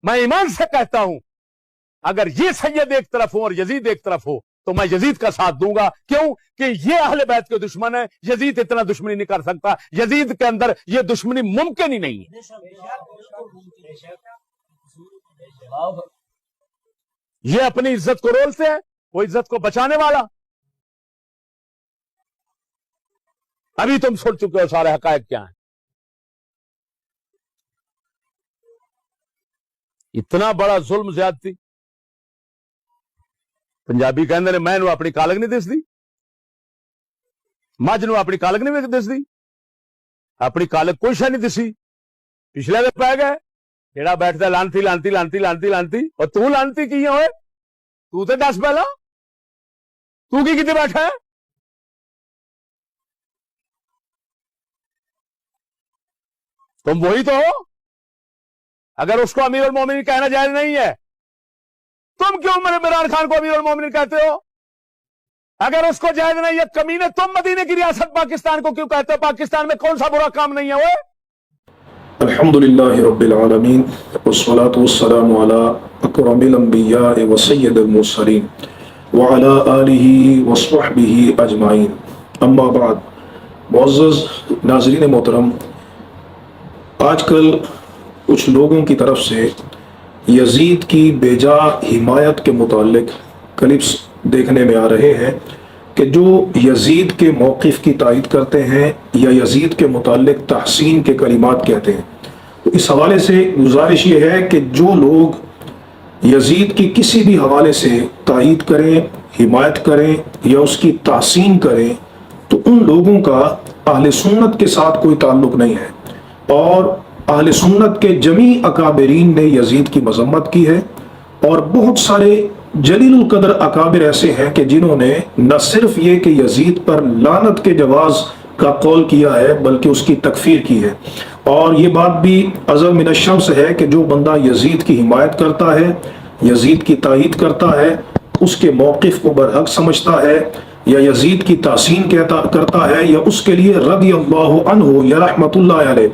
میں ایمان سے کہتا ہوں اگر یہ سید ایک طرف ہو اور یزید ایک طرف ہو تو میں یزید کا ساتھ دوں گا. کیوں کہ یہ اہل بیت کے دشمن ہے. یزید اتنا دشمنی نہیں کر سکتا. یزید کے اندر یہ دشمنی ممکن ہی نہیں ہے. یہ اپنی عزت کو رولتے ہیں, وہ عزت کو بچانے والا. ابھی تم سن چکے ہو سارے حقائق کیا ہیں. اتنا بڑا ظلم زیادتی. پنجابی کہندے نے میں نو اپنی کالگ نہیں دس دی, مجھ نو اپنی کالگ نہیں دس دی. اپنی کالگ کوئی شے نہیں دسی. پچھلے دے پہ گئے جیڑا بیٹھتا لانتی لانتی لانتی لانتی لانتی. اور تو لانتی کی ہوئے, تو تے دس پہلا تو کی کتے بیٹھا ہے. تم وہی تو ہو. اگر اس کو امیر المومنین کہنا جائز نہیں ہے, تم کیوں عمران خان کو امیر المومنین کہتے ہو؟ اگر اس کو جائز نہیں ہے کمینے, تم مدینے کی ریاست پاکستان کو کیوں کہتے ہو؟ پاکستان میں کون سا برا کام نہیں ہے وہ؟ الحمدللہ رب العالمین والصلاة والسلام علی اکرم الانبیاء وسید المرسلین وعلی آلہ وصحبہ اجمعین. اما بعد. معزز ناظرین محترم, آج کل کچھ لوگوں کی طرف سے یزید کی بیجا حمایت کے متعلق کلپس دیکھنے میں آ رہے ہیں کہ جو یزید کے موقف کی تائید کرتے ہیں یا یزید کے متعلق تحسین کے کلمات کہتے ہیں. تو اس حوالے سے گزارش یہ ہے کہ جو لوگ یزید کی کسی بھی حوالے سے تائید کریں, حمایت کریں یا اس کی تحسین کریں تو ان لوگوں کا اہل سنت کے ساتھ کوئی تعلق نہیں ہے. اور اہل سنت کے جمیع اکابرین نے یزید کی مذمت کی ہے, اور بہت سارے جلیل القدر اکابر ایسے ہیں کہ جنہوں نے نہ صرف یہ کہ یزید پر لعنت کے جواز کا قول کیا ہے بلکہ اس کی تکفیر کی ہے. اور یہ بات بھی ازل من الشمس ہے کہ جو بندہ یزید کی حمایت کرتا ہے, یزید کی تائید کرتا ہے, اس کے موقف کو برحق سمجھتا ہے یا یزید کی تحسین کرتا ہے یا اس کے لیے رضی اللہ عنہ یا رحمت اللہ علیہ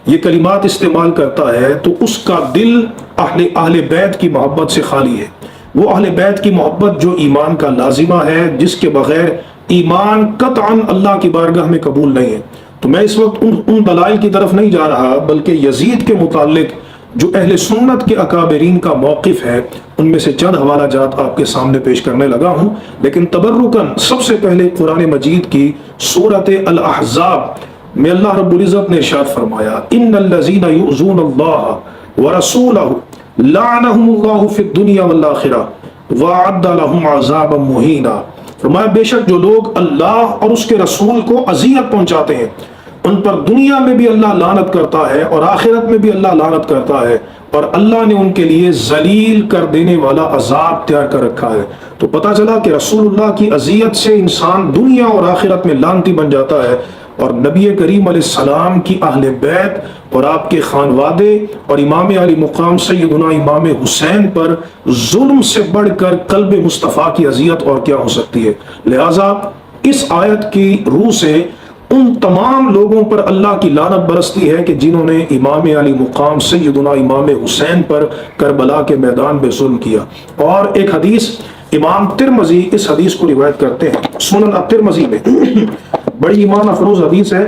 یہ کلمات استعمال کرتا ہے, تو اس کا دل اہل بیت کی محبت سے خالی ہے. وہ اہل بیت کی محبت جو ایمان کا لازمہ ہے, جس کے بغیر ایمان قطعاً اللہ کی بارگاہ میں قبول نہیں ہے. تو میں اس وقت ان دلائل کی طرف نہیں جا رہا, بلکہ یزید کے متعلق جو اہل سنت کے اکابرین کا موقف ہے ان میں سے چند حوالہ جات آپ کے سامنے پیش کرنے لگا ہوں. لیکن تبرکاً سب سے پہلے قرآن مجید کی سورۃ الاحزاب میں اللہ رب العزت نے ارشاد فرمایا, ان الذین یؤذون اللہ ورسولہ لعنہم اللہ فی الدنیا والآخرہ وأعد لهم عذابا مہینا. فرمایا بے شک جو لوگ اللہ اور اس کے رسول کو اذیت پہنچاتے ہیں ان پر دنیا میں بھی اللہ لعنت کرتا ہے اور آخرت میں بھی اللہ لعنت کرتا ہے, اور اللہ نے ان کے لیے ذلیل کر دینے والا عذاب تیار کر رکھا ہے. تو پتہ چلا کہ رسول اللہ کی اذیت سے انسان دنیا اور آخرت میں لعنتی بن جاتا ہے, اور نبی کریم علیہ السلام کی اہل بیت اور آپ کے خانوادے اور امام علی مقام سیدنا امام حسین پر ظلم سے بڑھ کر قلب مصطفیٰ کی اذیت اور کیا ہو سکتی ہے. لہٰذا اس آیت کی روح سے ان تمام لوگوں پر اللہ کی لعنت برستی ہے کہ جنہوں نے امام علی مقام سیدنا امام حسین پر کربلا کے میدان میں ظلم کیا. اور ایک حدیث امام ترمذی اس حدیث کو روایت کرتے ہیں, سنن الترمذی میں بڑی ایمان افروز حدیث ہے,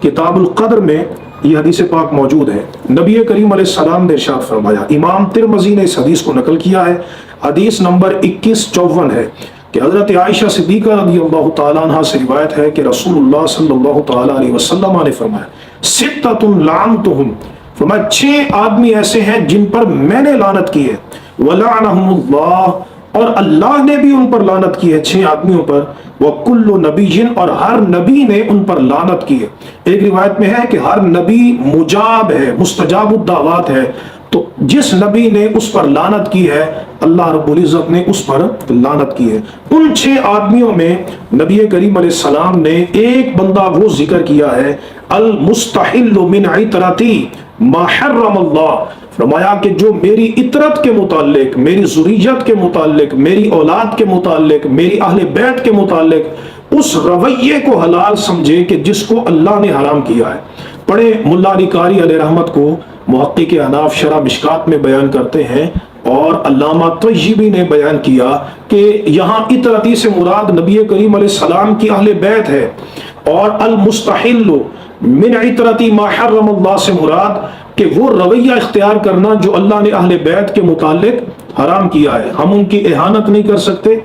کتاب القدر میں یہ حدیث پاک موجود ہے. نبی کریم علیہ السلام نے ارشاد فرمایا, امام ترمذی نے اس حدیث کو نقل کیا ہے, حدیث نمبر 2154 ہے کہ حضرت عائشہ صدیقہ رضی اللہ تعالیٰ عنہ سے روایت ہے کہ رسول اللہ صلی اللہ تعالیٰ علیہ وسلم نے فرمایا, ستۃ لعنتہم, فرمایا 6 آدمی ایسے ہیں جن پر میں نے لعنت کی ہے, ولعنہم اللہ, اور اللہ نے بھی ان پر لعنت کی ہے 6 آدمیوں پر, وَكُلُّ نَبِيٍّ, اور ہر نبی نے ان پر لعنت کی ہے. ایک روایت میں ہے کہ ہر نبی مجاب ہے, مستجاب الدعوات ہے, تو جس نبی نے اس پر لعنت کی ہے اللہ رب العزت نے اس پر لعنت کی ہے. ان 6 آدمیوں میں نبی کریم علیہ السلام نے ایک بندہ وہ ذکر کیا ہے, المستحل من عطرتی ما حرم اللہ, فرمایا کہ جو میری عطرت کے متعلق, میری ذریت کے متعلق, میری اولاد کے متعلق, میری اہل بیت کے متعلق اس رویے کو حلال سمجھے کہ جس کو اللہ نے حرام کیا ہے. پڑھے ملا علی قاری علیہ رحمت کو محقق احناف شرح مشکات میں بیان کرتے ہیں، اور علامہ طیبی نے بیان کیا کہ یہاں اطرتی سے مراد نبی کریم علیہ السلام کی اہل بیت ہے، اور المستحل من عطرتی ما حرم اللہ سے مراد کہ وہ رویہ اختیار کرنا جو اللہ نے اہل بیت کے متعلق حرام کیا ہے۔ ہم ان کی اہانت نہیں کر سکتے،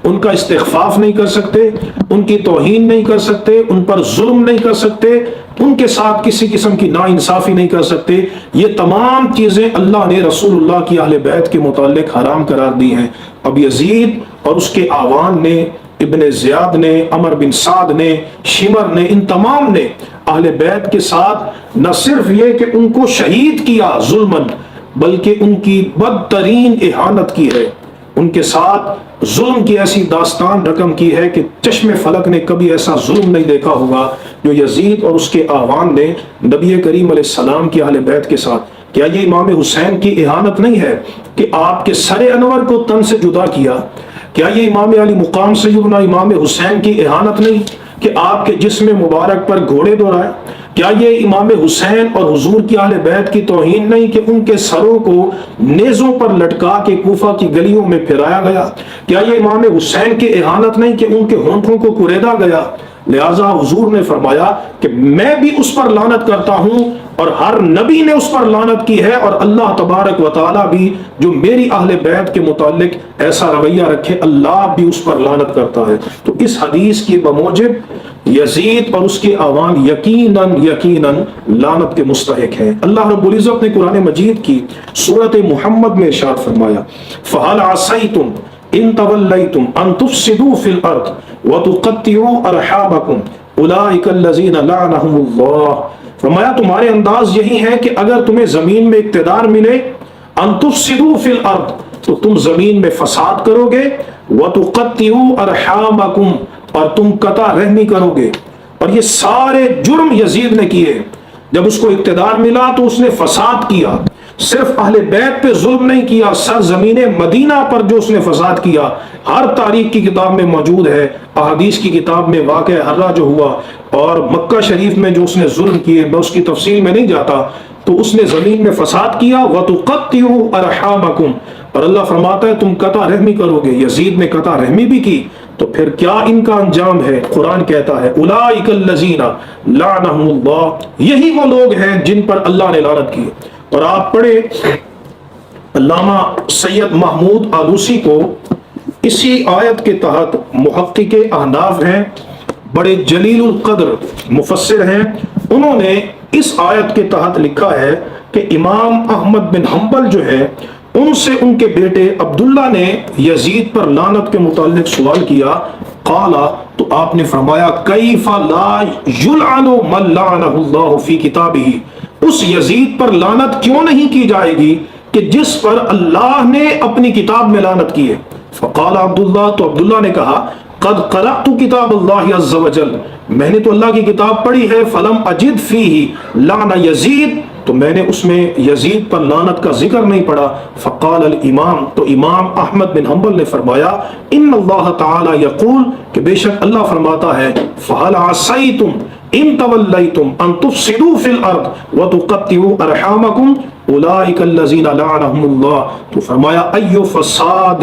ان کا استخفاف نہیں کر سکتے، ان کی توہین نہیں کر سکتے، ان پر ظلم نہیں کر سکتے، ان کے ساتھ کسی قسم کی ناانصافی نہیں کر سکتے۔ یہ تمام چیزیں اللہ نے رسول اللہ کی اہل بیت کے متعلق حرام قرار دی ہیں۔ اب یزید اور اس کے آوان نے، ابن زیاد نے، عمر بن سعد نے، شمر نے، ان تمام نے اہل بیت کے ساتھ نہ صرف یہ کہ ان کو شہید کیا ظلماً، بلکہ ان کی بدترین اہانت کی ہے، ان کے ساتھ ظلم کی ایسی داستان رقم کی ہے کہ چشم فلک نے کبھی ایسا ظلم نہیں دیکھا ہوگا جو یزید اور اس کے آوان نے نبی کریم علیہ السلام کی اہل بیت کے ساتھ۔ کیا یہ امام حسین کی اہانت نہیں ہے کہ آپ کے سر انور کو تن سے جدا کیا؟ کیا یہ امام علی مقام سیدنا امام حسین کی اہانت نہیں کہ آپ کے جسم مبارک پر گھوڑے دوڑائے؟ کیا یہ امام حسین اور حضور کی اہل بیت کی توہین نہیں کہ ان کے سروں کو نیزوں پر لٹکا کے کوفہ کی گلیوں میں پھرایا گیا؟ کیا یہ امام حسین کی اہانت نہیں کہ ان کے ہونٹوں کو کریدا گیا؟ لہٰذا حضور نے فرمایا کہ میں بھی اس پر لعنت کرتا ہوں، اور ہر نبی نے اس پر لعنت کی ہے، اور اللہ تبارک و تعالیٰ بھی جو میری اہل بیت کے متعلق ایسا رویہ رکھے، اللہ بھی اس پر لعنت کرتا ہے۔ تو اس حدیث کی بموجب یزید اور اس کے آوان یقیناً لعنت کے مستحق ہیں۔ اللہ رب العزت نے قرآن مجید کی سورۃ محمد میں ارشاد فرمایا، فَهَلْ عَصَيْتُمْ إِن تَوَلَّيْتُمْ أَن تُفْسِدُوا فِي الْأَرْضِ وَتُقَطِّعُوا أَرْحَامَكُمْ أُولَٰئِكَ الَّذِينَ لَعَنَهُمُ اللَّهُ۔ فرمایا تمہارے انداز یہی ہے کہ اگر تمہیں زمین میں اقتدار ملے، أَن تُفْسِدُوا فِي الْأَرْضِ، تو تم زمین میں فساد کرو گے، وَتُقَطِّعُوا أَرْحَامَكُمْ، اور تم قطع رحمی کرو گے۔ اور یہ سارے جرم یزید نے کیے۔ جب اس کو اقتدار ملا تو اس نے فساد کیا، صرف اہل بیت پہ ظلم نہیں کیا، سرزمین مدینہ پر جو اس نے فساد کیا ہر تاریخ کی کتاب میں موجود ہے، احادیث کی کتاب میں واقعہ حرہ جو ہوا، اور مکہ شریف میں جو اس نے ظلم کیے، میں اس کی تفصیل میں نہیں جاتا۔ تو اس نے زمین میں فساد کیا، وَتُقَطِّعُوا أَرْحَامَكُمْ، اور اللہ فرماتا ہے تم قطع رحمی کرو گے۔ یزید نے قطع رحمی بھی کی، تو پھر کیا ان کا انجام ہے؟ قرآن کہتا ہے اولئک الذین لعنہم اللہ، یہی وہ لوگ ہیں جن پر اللہ نے لعنت کی۔ اور آپ پڑھے علامہ سید محمود آلوسی کو اسی آیت کے تحت، محقق احناف ہیں، بڑے جلیل القدر مفسر ہیں، انہوں نے اس آیت کے تحت لکھا ہے کہ امام احمد بن حنبل جو ہے، ان سے ان کے بیٹے عبداللہ نے یزید پر لعنت کے متعلق سوال کیا، قالا، تو آپ نے فرمایا کیف لا یلعن من لعنہ اللہ فی کتابہ، اس یزید پر لعنت کیوں نہیں کی جائے گی کہ جس پر اللہ نے اپنی کتاب میں لعنت کی ہے؟ فقال عبداللہ، تو عبداللہ نے کہا قد قرأت کتاب اللہ عز وجل، میں نے تو اللہ کی کتاب پڑھی ہے، فلم اجد فیہ لعن یزید، تو میں نے اس میں یزید پر لعنت کا ذکر نہیں پڑھا۔ فقال الامام، تو امام احمد بن حنبل نے فرمایا ان اللہ تعالی یقول، کہ بے شک اللہ فرماتا ہے فَهَلْ عَصَيْتُمْ إِن تَوَلَّيْتُمْ أَن تُفْسِدُوا فِي الْأَرْضِ وَتُقَطِّعُوا أَرْحَامَكُمْ أُولَٰئِكَ الَّذِينَ لَعَنَهُمُ اللَّهُ، تو فرمایا أَيُّ فَسَادٍ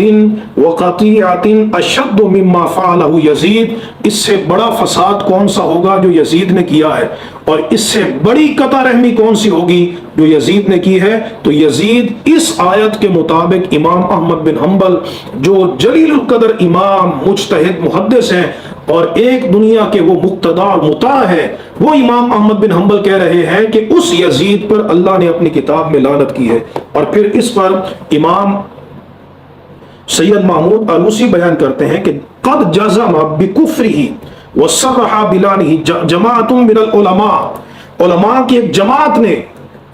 وَقَطِيعَةٍ أَشَدُّ مِمَّا فَعَلَهُ یزید، اس سے بڑا فساد کون سا ہوگا جو یزید نے کیا ہے، اور اس سے بڑی قطع رحمی کون سی ہوگی جو یزید نے کی ہے؟ تو یزید اس آیت کے مطابق امام احمد بن حنبل جو جلیل القدر امام مجتہد محدث ہیں اور ایک دنیا کے وہ مقتدی اور مطاع ہے، وہ امام احمد بن حنبل کہہ رہے ہیں کہ اس یزید پر اللہ نے اپنی کتاب میں لعنت کی ہے۔ اور پھر اس پر امام سید محمود آلوسی بیان کرتے ہیں کہ قد جزم بکفرہ وصرح بلعنہ جماعت من العلماء، علماء کی ایک جماعت نے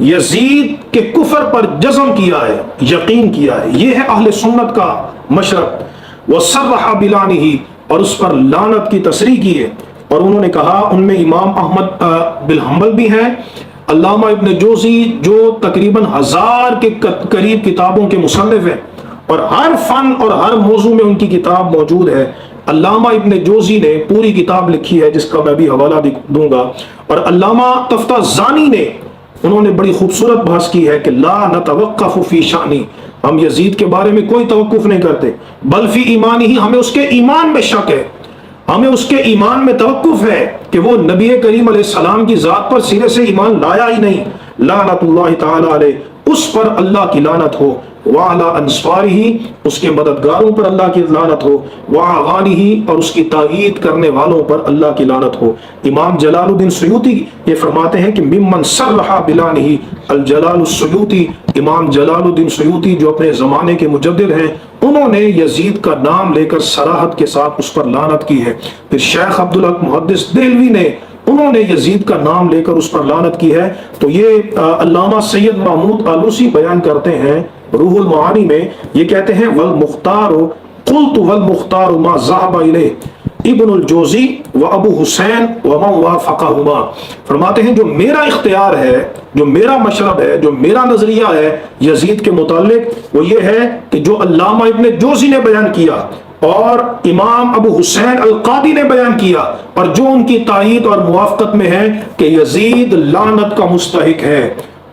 یزید کے کفر پر جزم کیا ہے، یقین کیا ہے، یہ ہے اہل سنت کا مشرب۔ وصرح بلعنہ، اور اس پر لعنت کی تصریح کی ہے، اور انہوں نے کہا، ان میں امام احمد بن حنبل بھی ہیں، علامہ ابن جوزی جو تقریباً 1000 کے قریب کتابوں کے مصنف ہیں، اور ہر فن اور ہر موضوع میں ان کی کتاب موجود ہے۔ علامہ ابن جوزی نے پوری کتاب لکھی ہے جس کا میں بھی حوالہ دوں گا، اور علامہ تفتازانی نے انہوں نے بڑی خوبصورت بحث کی ہے کہ لا نتوقف فی شانی، ہم یزید کے بارے میں کوئی توقف نہیں کرتے، بل فی ایمان ہی، ہمیں اس کے ایمان میں شک ہے، ہمیں اس کے ایمان میں توقف ہے کہ وہ نبی کریم علیہ السلام کی ذات پر سرے سے ایمان لایا ہی نہیں، لعنت اللہ تعالی علیہ، اس پر اللہ کی لعنت ہو، وعلی انصارہ، اس کے مددگاروں پر اللہ کی لعنت ہو، وعوانہ، اور اس کی تائید کرنے والوں پر اللہ کی لعنت ہو۔ امام جلال الدین سیوطی یہ فرماتے ہیں کہ ممن صرح بلعنہ الجلال السیوطی، امام جلال الدین سیوطی جو اپنے زمانے کے مجدد ہیں، انہوں نے یزید کا نام لے کر صراحت کے ساتھ اس پر لعنت کی ہے۔ پھر شیخ عبدالحق محدث دہلوی نے، انہوں نے یزید کا نام لے کر اس پر لعنت کی ہے۔ تو یہ علامہ سید محمود آلوسی بیان کرتے ہیں روح المعانی میں، یہ کہتے ہیں والمختار قلت والمختار ما ذهب الیہ ابن الجوزی و ابو حسین و من وافقہما، فرماتے ہیں جو میرا اختیار ہے، جو میرا مشرب ہے، جو میرا نظریہ ہے یزید کے متعلق، وہ یہ ہے کہ جو علامہ ابن جوزی نے بیان کیا اور امام ابو حسین القادی نے بیان کیا، اور جو ان کی تائید اور موافقت میں ہے کہ یزید لعنت کا مستحق ہے،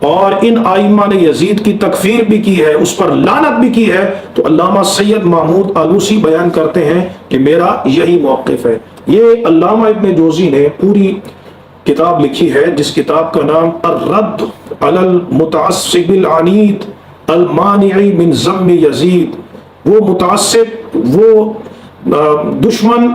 اور ان آئمہ نے یزید کی تکفیر بھی کی ہے، اس پر لعنت بھی کی ہے، تو علامہ سید محمود آلوسی بیان کرتے ہیں کہ میرا یہی موقف ہے۔ یہ علامہ ابن جوزی نے پوری کتاب لکھی ہے جس کتاب کا نام الرد علی المتعصب العنید المانع من ذم یزید، وہ متعصب، وہ دشمن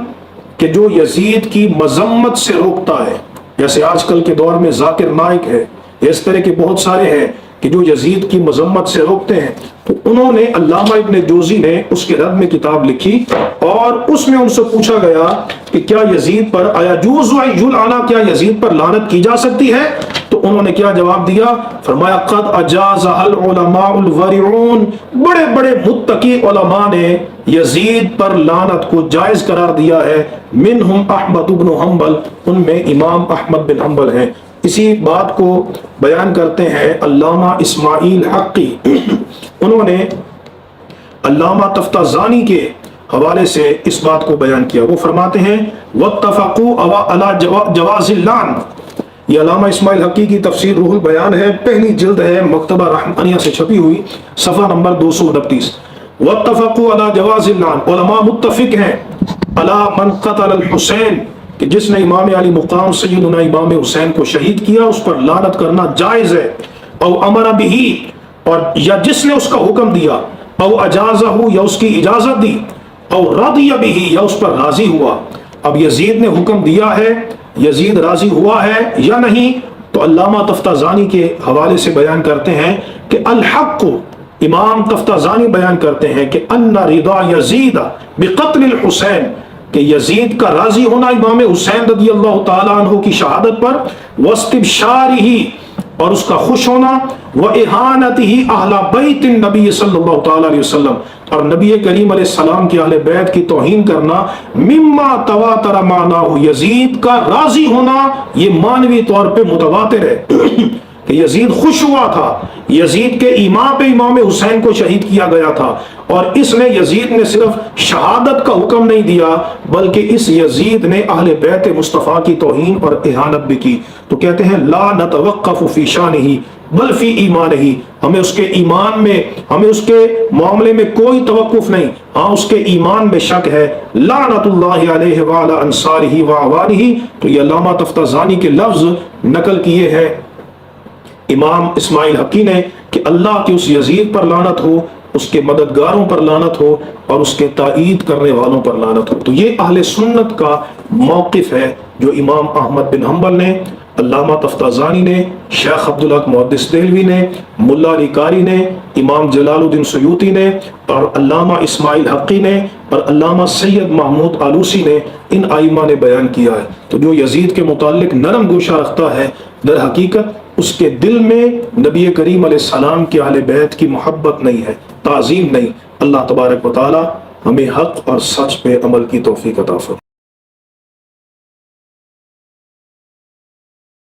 کہ جو یزید کی مذمت سے روکتا ہے، جیسے آج کل کے دور میں ذاکر نائک ہے، اس طرح کے بہت سارے ہیں کہ جو یزید کی مذمت سے روکتے ہیں۔ تو انہوں نے، علامہ ابن جوزی نے اس کے رد میں کتاب لکھی، اور اس میں ان سے پوچھا گیا کہ کیا یزید پر ایجوز ان یلعن، کیا یزید پر لعنت کی جا سکتی ہے؟ تو انہوں نے کیا جواب دیا؟ فرمایا قد اجاز العلماء الورعون، بڑے بڑے متقی علماء نے یزید پر لعنت کو جائز قرار دیا ہے، منہم احمد بن حنبل، ان میں امام احمد بن حنبل ہیں۔ اسی بات کو بیان کرتے ہیں علامہ اسماعیل حقی، انہوں نے علامہ تفتازانی کے حوالے سے اس بات کو بیان کیا، وہ فرماتے ہیں واتفقوا علی جواز اللعن، یہ علامہ اسماعیل حقی کی تفسیر روح البیان ہے، پہلی جلد ہے، مکتبہ رحمانیہ سے چھپی ہوئی، صفحہ نمبر 229۔ واتفقوا علی جواز اللعن، علماء متفق ہیں علی من قتل الحسین، کہ جس نے امام علی مقام سیدنا امام حسین کو شہید کیا اس پر لعنت کرنا جائز ہے، او امر بہی، اور یا جس نے اس کا حکم دیا، او اجازہ، یا اس کی اجازت دی، او رضی بہی، یا اس پر راضی ہوا۔ اب یزید نے حکم دیا ہے، یزید راضی ہوا ہے یا نہیں؟ تو علامہ تفتازانی کے حوالے سے بیان کرتے ہیں کہ الحق، امام تفتازانی بیان کرتے ہیں کہ ان رضا یزید بقتل الحسین، کہ یزید کا راضی ہونا امام حسین رضی اللہ تعالیٰ عنہ کی شہادت پر، واستبشارہ، اور اس کا خوش ہونا، وَإِحَانَتِهِ أَهْلَ بَيْتِ النَّبِيِّ صلی اللہ تعالیٰ علیہ وسلم، اور نبی کریم علیہ السلام کی اہل بیت کی توہین کرنا، مما تواتر معناہ، یزید کا راضی ہونا یہ معنوی طور پہ متواتر ہے کہ یزید خوش ہوا تھا، یزید کے ایمان پہ امام حسین کو شہید کیا گیا تھا، اور اس نے، یزید نے صرف شہادت کا حکم نہیں دیا بلکہ اس یزید نے اہل بیت مصطفیٰ کی توہین اور اہانت بھی کی۔ تو کہتے ہیں لا نتوقف فی شانہ بل فی ایمانہ، ہمیں اس کے ایمان میں، ہمیں اس کے معاملے میں کوئی توقف نہیں، ہاں اس کے ایمان میں شک ہے۔ لعنت اللہ علیہ وعلی انصارہ وعوانہ، تو یہ علامہ تفتازانی کے لفظ نقل کیے ہیں امام اسماعیل حقی نے کہ اللہ کی اس یزید پر لعنت ہو، اس کے مددگاروں پر لعنت ہو، اور اس کے تائید کرنے والوں پر لعنت ہو۔ تو یہ اہل سنت کا موقف ہے جو امام احمد بن حنبل نے، علامہ تفتازانی نے، شیخ عبدالحق محدث دہلوی نے، ملا علی قاری نے، امام جلال الدین سیوطی نے، اور علامہ اسماعیل حقی نے، اور علامہ سید محمود آلوسی نے، ان آئمہ نے بیان کیا ہے۔ تو جو یزید کے متعلق نرم گوشہ رکھتا ہے، در حقیقت اس کے دل میں نبی کریم علیہ السلام کے اہل بیت کی محبت نہیں ہے، تعظیم نہیں۔ اللہ تبارک و تعالی ہمیں حق اور سچ پہ عمل کی توفیق عطا فرمائے۔